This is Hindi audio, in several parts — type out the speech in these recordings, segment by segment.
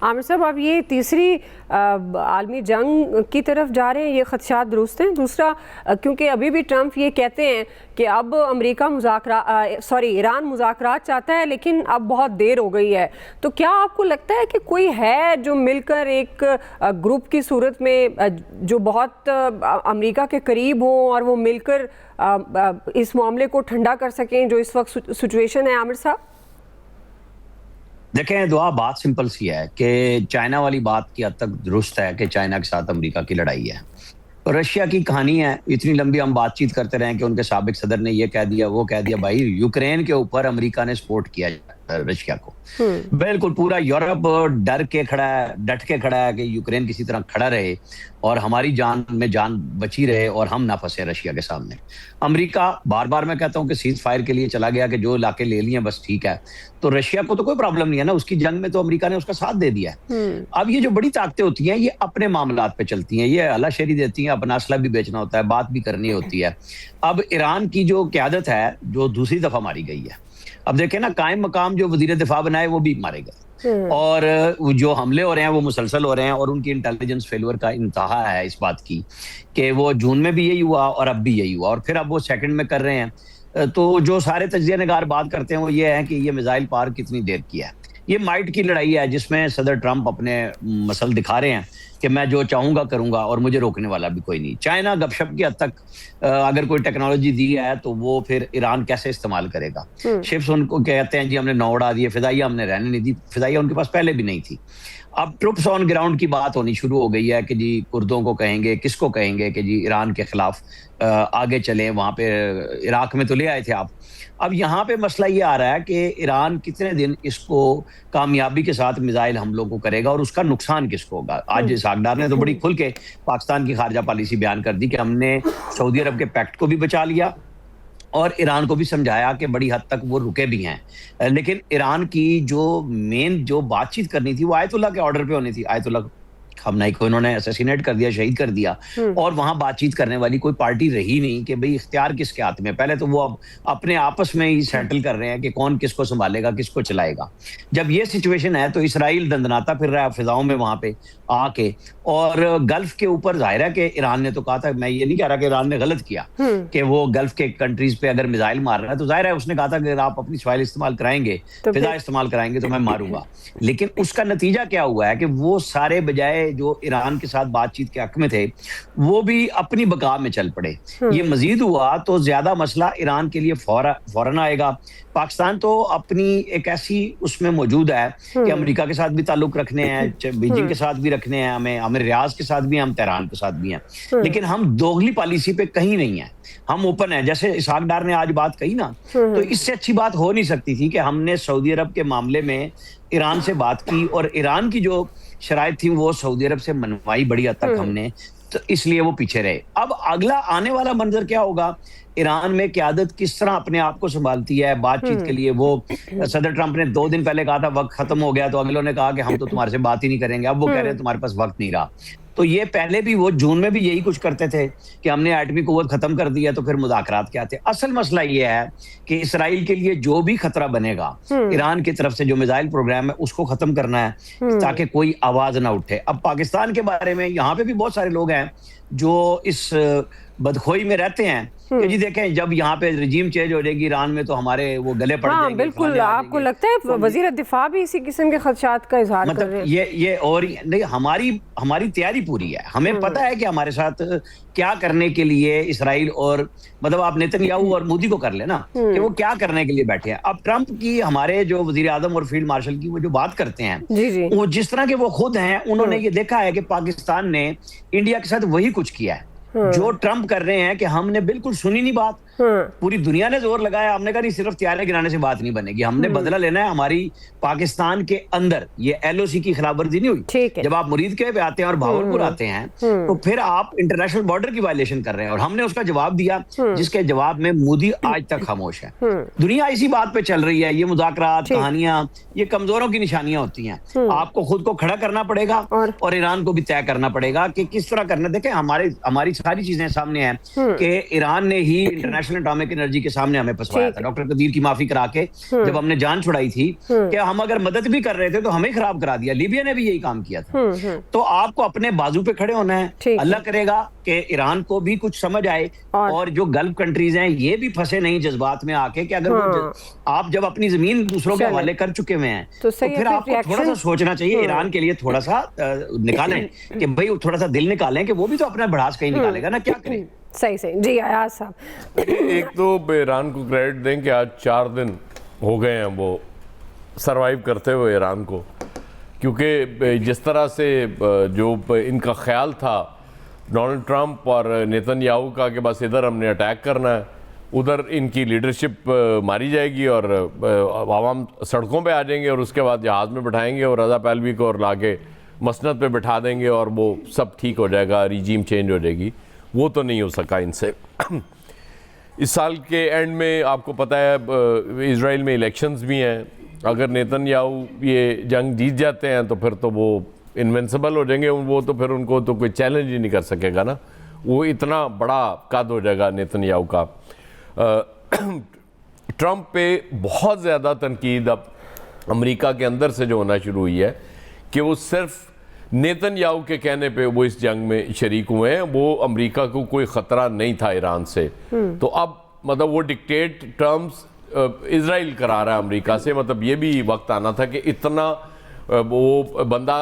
आमिर साहब, अब ये तीसरी आलमी जंग की तरफ जा रहे हैं, ये खदशात दुरुस्त हैं? दूसरा, क्योंकि अभी भी ट्रंप ये कहते हैं कि अब अमेरिका ईरान मुज़ाकरात चाहता है, लेकिन अब बहुत देर हो गई है। तो क्या आपको लगता है कि कोई है जो मिलकर एक ग्रुप की सूरत में जो बहुत अमेरिका के करीब हो और वो मिलकर इस मामले को ठंडा कर सकें, जो इस वक्त सिचुएशन है? आमिर साहब देखें, दुआ बात सिंपल सी है कि चाइना वाली बात की हद तक दुरुस्त है कि चाइना के साथ अमेरिका की लड़ाई है। और रशिया की कहानी है, इतनी लंबी हम बातचीत करते रहे कि उनके साबिक सदर ने ये कह दिया, वो कह दिया। भाई, यूक्रेन के ऊपर अमेरिका ने सपोर्ट किया रशिया को। बिल्कुल पूरा यूरोप डट के खड़ा है कि यूक्रेन किसी तरह खड़ा रहे और हमारी जान में जान बची रहे और हम ना फंसे रशिया के सामने। अमेरिका बार बार मैं कहता हूं कि सीज फायर के लिए चला गया कि जो इलाके ले लिए बस ठीक है। तो रशिया को तो कोई प्रॉब्लम नहीं है ना, उसकी जंग में तो अमेरिका ने उसका साथ दे दिया है। अब ये जो बड़ी ताकतें होती हैं, ये अपने मामलात पे चलती हैं, ये हलाशेरी देती हैं, अपना असला भी बेचना होता है, बात भी करनी होती है। अब ईरान की जो क्यादत है, जो दूसरी दफा मारी गई है, अब देखें ना, कायम मकाम जो वजीर दिफा बनाए वो भी मारे गए और जो हमले हो रहे हैं वो मुसलसल हो रहे हैं। और उनकी इंटेलिजेंस फेलियर का इंतहा है इस बात की कि वो जून में भी यही हुआ और अब भी यही हुआ और फिर अब वो सेकंड में कर रहे हैं। तो जो सारे तज्जिया निगार बात करते हैं वो ये है कि ये मिसाइल पार कितनी देर किया है। ये माइट की लड़ाई है जिसमें सदर ट्रंप अपने मसल दिखा रहे हैं कि मैं जो चाहूंगा करूंगा और मुझे रोकने वाला भी कोई नहीं। चाइना गपशप की हद तक अगर कोई टेक्नोलॉजी दी है तो वो फिर ईरान कैसे इस्तेमाल करेगा। शिप्स उनको कहते हैं जी हमने 9 उड़ा दिए, फिदाइया हमने रहने नहीं दी। फिदाइया उनके पास पहले भी नहीं थी। अब ट्रुप्स ऑन ग्राउंड की बात होनी शुरू हो गई है कि जी कुर्दों को कहेंगे, किसको कहेंगे कि जी ईरान के खिलाफ आगे चलें। वहां पे इराक में तो ले आए थे आप। अब यहाँ पे मसला ये आ रहा है कि ईरान कितने दिन इसको कामयाबी के साथ मिसाइल हमलों को करेगा और उसका नुकसान किसको होगा। आज इसाकडार ने तो बड़ी खुल के पाकिस्तान की खारजा पॉलिसी बयान कर दी कि हमने सऊदी अरब के पैक्ट को भी बचा लिया और ईरान को भी समझाया कि बड़ी हद तक वो रुके भी हैं। लेकिन ईरान की जो मेन जो बातचीत करनी थी वो आयतुल्लाह के ऑर्डर पे होनी थी। आयतुल्लाह खamenei को इन्होंने असैसिनेट कर दिया, शहीद कर दिया और वहां बातचीत करने वाली कोई पार्टी रही नहीं कि भाई इख्तियार किसके हाथ में। पहले तो वो अब अपने आपस में ही सेटल कर रहे हैं कि कौन किसको संभालेगा, किसको चलाएगा। जब ये सिचुएशन है तो इसराइल दंदनाता फिर रहा है फिजाओं में वहां पे आके। और गल्फ के ऊपर जाहिर है कि ईरान ने तो कहा था, मैं ये नहीं कह रहा कि ईरान ने गलत किया कि वो गल्फ के कंट्रीज पे अगर मिसाइल मार रहा है तो जाहिर है उसने कहा था कि अगर आप अपनी मिसाइल इस्तेमाल कराएंगे, फिजा इस्तेमाल कराएंगे तो मैं मारूंगा। लेकिन उसका नतीजा क्या हुआ है कि वो सारे बजाय जो ईरान के साथ बातचीत के हक में थे वो भी अपनी बका में चल पड़े। ये मजीद हुआ तो ज्यादा मसला ईरान के लिए फौरन आएगा। पाकिस्तान तो अपनी एक ऐसी उसमें मौजूद है कि अमेरिका के साथ भी ताल्लुक रखने हैं, बीजिंग के साथ भी रखने हैं, हमें रियाज के साथ भी, हम तेहरान के साथ भी हैं। लेकिन हम दोगली पॉलिसी पे कहीं नहीं है, हम ओपन है। जैसे इसहाक डार ने आज बात कही ना, तो इससे अच्छी बात हो नहीं सकती थी कि हमने सऊदी अरब के मामले में ईरान से बात की और ईरान की जो शराइत थी वो सऊदी अरब से मनवाई बड़ी हद तक हमने, तो इसलिए वो पीछे रहे। अब अगला आने वाला मंजर क्या होगा, ईरान में क़यादत किस तरह अपने आप को संभालती है बातचीत के लिए। वो सदर ट्रंप ने 2 दिन पहले कहा था वक्त खत्म हो गया, तो अगलों ने कहा कि हम तो तुम्हारे से बात ही नहीं करेंगे। अब वो कह रहे हैं तुम्हारे पास वक्त नहीं रहा। तो ये पहले भी वो जून में भी यही कुछ करते थे कि हमने एटमी कुव्वत खत्म कर दी है, तो फिर मुज़ाकरात क्या थे। असल मसला ये है कि इसराइल के लिए जो भी खतरा बनेगा ईरान की तरफ से, जो मिसाइल प्रोग्राम है उसको खत्म करना है ताकि कोई आवाज ना उठे। अब पाकिस्तान के बारे में यहाँ पे भी बहुत सारे लोग हैं जो इस बदखोई में रहते हैं कि जी देखें जब यहाँ पे रजीम चेंज हो जाएगी ईरान में तो हमारे वो गले पड़ जाएंगे। बिल्कुल, आपको लगता है वजीर दिफा भी इसी किस्म के खदशात का इजहार कर रहे हैं? ये और नहीं, हमारी तैयारी पूरी है। हमें पता है कि हमारे साथ क्या करने के लिए इसराइल और मतलब आप नेतन्याहू और मोदी को कर लेना कि वो क्या करने के लिए बैठे हैं। अब ट्रंप की, हमारे जो वजीर आजम और फील्ड मार्शल की वो जो बात करते हैं वो जिस तरह के वो खुद हैं, उन्होंने ये देखा है कि पाकिस्तान ने इंडिया के साथ वही कुछ किया है जो ट्रंप कर रहे हैं कि हमने बिल्कुल सुनी नहीं बात। पूरी दुनिया ने जोर लगाया, हमने कहा नहीं सिर्फ त्यारे गिराने से बात नहीं बनेगी, हमने बदला लेना है। हमारी पाकिस्तान के अंदर ये एलओसी की खिलाफवर्जी नहीं हुई। जब आप मुरीद के पे आते हैं और भावलपुर आते हैं तो फिर आप इंटरनेशनल बॉर्डर की वायलेशन कर रहे हैं और हमने उसका जवाब दिया, जिसके जवाब में मोदी आज तक खामोश है। दुनिया इसी बात पे चल रही है। ये मुज़ाकरात, कहानियां, ये कमजोरों की निशानियां होती हैं। आपको खुद को खड़ा करना पड़ेगा और ईरान को भी तय करना पड़ेगा कि किस तरह करना। देखें हमारी सारी चीजें सामने हैं कि ईरान ने ही इंटरनेशनल इंटरनेशनल एटॉमिक एनर्जी के सामने हमें फंसवाया था, डॉक्टर कदीर की माफी करा के जब हमने जान छुड़ाई थी कि हम अगर मदद भी कर रहे थे तो हमें खराब करा दिया। लीबिया ने भी यही काम किया था। तो आपको अपने बाजू पे खड़े होना है। अल्लाह करेगा कि ईरान को भी कुछ समझ आए और जो गल्फ कंट्रीज हैं ये भी फंसे नहीं जज्बात में आके कि अगर आप जब अपनी जमीन दूसरों के हवाले कर चुके हुए हैं तो फिर आपको थोड़ा सा सोचना चाहिए, ईरान के लिए थोड़ा सा निकालें कि भाई थोड़ा सा दिल निकालें कि वो भी तो अपना भड़ास कहीं निकालेगा ना, क्या करें। सही जी अयाज साहब। एक तो ईरान को क्रेडिट दें कि आज 4 दिन हो गए हैं वो सरवाइव करते हुए ईरान को, क्योंकि जिस तरह से जो इनका ख्याल था डोनाल्ड ट्रंप और नेतन्याहू का कि बस इधर हमने अटैक करना है, उधर इनकी लीडरशिप मारी जाएगी और आवाम सड़कों पे आ जाएंगे और उसके बाद जहाज़ में बिठाएंगे और रज़ा पहलवी को और लाके मसनद पे बिठा देंगे और वो सब ठीक हो जाएगा, रिजीम चेंज हो जाएगी। वो तो नहीं हो सका इनसे। इस साल के एंड में आपको पता है इजराइल में इलेक्शंस भी हैं। अगर नेतन्याहू ये जंग जीत जाते हैं तो फिर तो वो इनविंसिबल हो जाएंगे, वो तो फिर उनको तो कोई चैलेंज ही नहीं कर सकेगा ना, वो इतना बड़ा कद हो जाएगा नेतन्याहू का। ट्रंप पे बहुत ज़्यादा तनकीद अब अमेरिका के अंदर से जो होना शुरू हुई है कि वो सिर्फ नेतन्याहू के कहने पे वो इस जंग में शरीक हुए हैं, वो अमेरिका को कोई ख़तरा नहीं था ईरान से। तो अब मतलब वो डिक्टेट टर्म्स इजराइल करा रहा है अमेरिका से। मतलब ये भी वक्त आना था कि इतना वो बंदा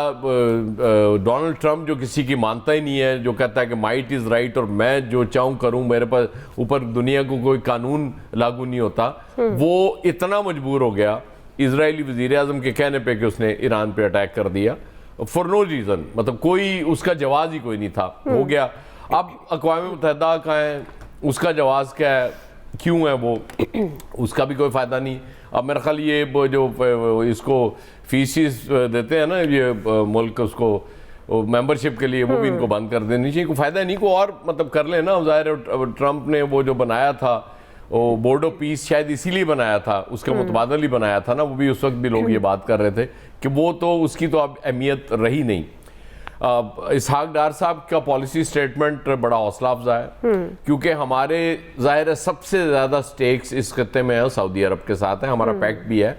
डोनाल्ड ट्रंप जो किसी की मानता ही नहीं है, जो कहता है कि माइट इज़ राइट और मैं जो चाहूँ करूँ, मेरे पास ऊपर दुनिया को कोई कानून लागू नहीं होता, वो इतना मजबूर हो गया इजरायली वज़ीर आज़म के कहने पे कि उसने ईरान पे अटैक कर दिया फॉर नो रीज़न। मतलब कोई उसका जवाब ही कोई नहीं था, हो गया। अब अक़वाम मुत्तहिदा का है, उसका जवाब क्या है, क्यों है वो, उसका भी कोई फ़ायदा नहीं। अब मेरा ख्याल ये जो इसको फीसिस देते हैं ना ये मुल्क उसको मेंबरशिप के लिए, वो भी इनको बंद कर देनी चाहिए, कोई फ़ायदा नहीं, को और मतलब कर लेना। ज़ाहिर ट्रंप ने वो जो बनाया था वो बोर्ड ऑफ पीस शायद इसीलिए बनाया था, उसके मुतबादल ही बनाया था ना, वो भी उस वक्त भी लोग ये बात कर रहे थे कि वो तो उसकी तो अब अहमियत रही नहीं। इसहाक डार साहब का पॉलिसी स्टेटमेंट बड़ा हौसला अफजा है, क्योंकि हमारे ज़ाहिर है सबसे ज़्यादा स्टेक्स इस खत्ते में है सऊदी अरब के साथ है, हमारा पैक्ट भी है।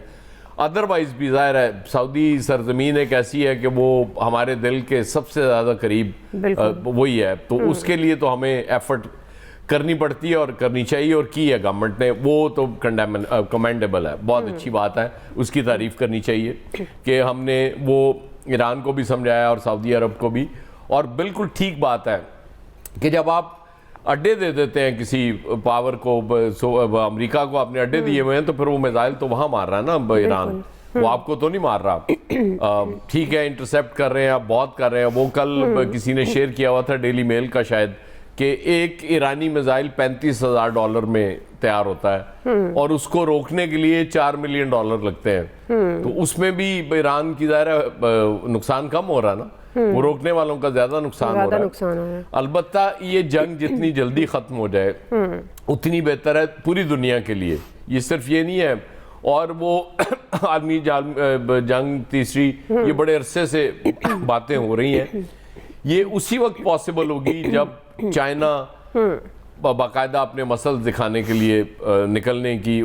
अदरवाइज़ भी ज़ाहिर है सऊदी सरजमीन एक ऐसी है कि वो हमारे दिल के सबसे ज़्यादा करीब वही है, तो उसके लिए तो हमें एफर्ट करनी पड़ती है और करनी चाहिए, और की है गवर्नमेंट ने, वो तो कमेंडेबल है, बहुत अच्छी बात है, उसकी तारीफ़ करनी चाहिए कि हमने वो ईरान को भी समझाया और सऊदी अरब को भी। और बिल्कुल ठीक बात है कि जब आप अड्डे दे देते हैं किसी पावर को, अमेरिका को आपने अड्डे दिए हुए हैं, तो फिर वो मिसाइल तो वहाँ मार रहा है ना ईरान, वो आपको तो नहीं मार रहा। ठीक है, इंटरसेप्ट कर रहे हैं, आप बहुत कर रहे हैं। वो कल किसी ने शेयर किया हुआ था डेली मेल का शायद, कि एक ईरानी मिसाइल $35,000 में तैयार होता है और उसको रोकने के लिए $4 मिलियन लगते हैं। तो उसमें भी ईरान की ज़ाहिर नुकसान कम हो रहा है ना, वो रोकने वालों का ज़्यादा नुकसान हो रहा है। अलबत्ता ये जंग जितनी जल्दी ख़त्म हो जाए उतनी बेहतर है पूरी दुनिया के लिए, ये सिर्फ ये नहीं है। और वो आलमी जंग तीसरी, ये बड़े अरसे से बातें हो रही हैं, ये उसी वक्त पॉसिबल होगी जब चाइना बाकायदा अपने मसल दिखाने के लिए निकलने की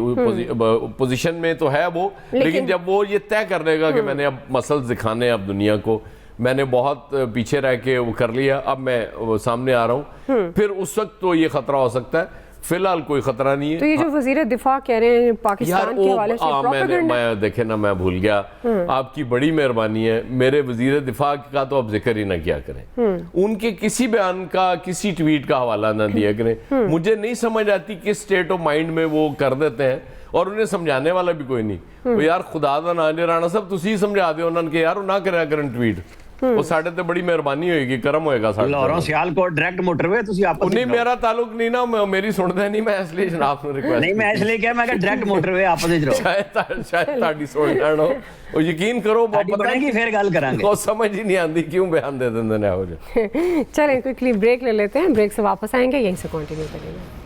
पोजीशन में तो है वो, लेकिन जब वो ये तय कर लेगा कि मैंने अब मसल दिखाने अब दुनिया को, मैंने बहुत पीछे रह के वो कर लिया, अब मैं सामने आ रहा हूँ, फिर उस वक्त तो ये खतरा हो सकता है। फिलहाल कोई खतरा नहीं है। तो ये जो वजीर दिफा कह रहे हैं पाकिस्तान के हवाले से, मैं देखे ना, मैं भूल गया, आपकी बड़ी मेहरबानी है, मेरे वजीर दिफा का तो अब जिक्र ही ना किया करें, उनके किसी बयान का, किसी ट्वीट का हवाला ना दिया करें। मुझे नहीं समझ आती किस स्टेट ऑफ माइंड में वो कर देते हैं, और उन्हें समझाने वाला भी कोई नहीं। तो यार खुदा दा ना ले राणा साहब, तुसी समझा दो उन्होंने कि यार वो ना करा करन ट्वीट, वो साढ़े ते बड़ी मेहरबानी होएगी, करम होएगा साढ़े। लाहौरों सियालकोट डायरेक्ट मोटरवे तुसी आपस नहीं, मेरा ताल्लुक नहीं ना, मेरी सुनदे नहीं, मैं इसलिए जनाब ਨੂੰ रिक्वेस्ट नहीं, मैं इसलिए क्या, मैं कहा डायरेक्ट मोटरवे आपस ਵਿੱਚ ਰਹੋ, शायद ਤੁਹਾਡੀ ਸੁਣ ਲੈਣ ਉਹ ਯਕੀਨ ਕਰੋ, पता नहीं फिर गल करांगे, ਉਹ समझ ही नहीं आती क्यों बयान दे ਦਿੰਦੇ ਨੇ ਇਹੋ ਜਿਹੇ। चलें क्विकली ब्रेक ले लेते हैं, ब्रेक से वापस आएंगे, यहीं से कंटिन्यू करेंगे।